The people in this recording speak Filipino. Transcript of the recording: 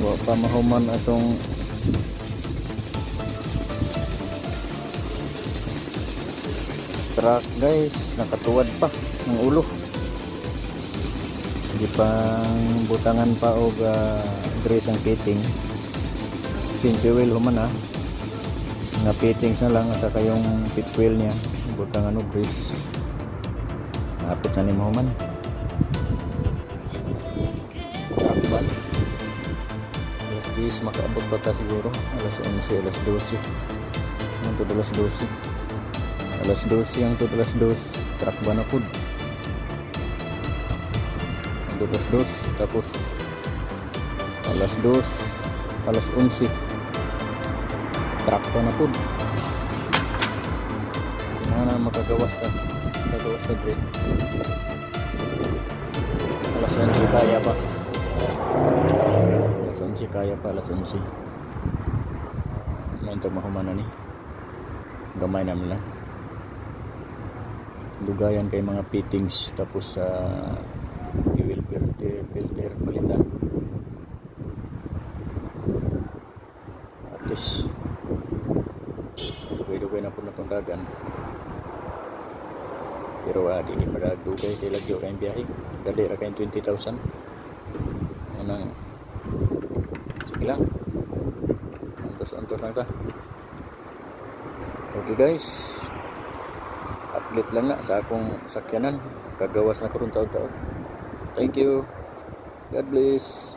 wa pa mahuman atong truck guys, nakatuwad pa ng ulo. Hindi pang butangan pa og grease ang fitting. Since wheel human nga fittings na lang at saka yung pit wheel niya butangan og grease. Napit na ni mahuman. Takpan. Alas 10 makaabot pa ta siguro. Alas 11, alas 12. Ang alas 12. Alas 12 ang alas 12. Truck ba na po? Alas 2 tapos alas 2 alas 11 truck pa na po na makagawas ka grade. Alas 11 kaya pa, alas 11 kaya pa, alas 11 may ito mahumana ni gamay naman lang dugayan kay mga fittings tapos sa fuel filter palitan at least dugay na po na itong dagan pero di madagdugay kay lagyo kayong biyahe dali ra kayong 20,000 anang sige lang antos lang ta. Okay guys, update lang na sa akong sakyanan kagawas na karon taon. Thank you. God bless.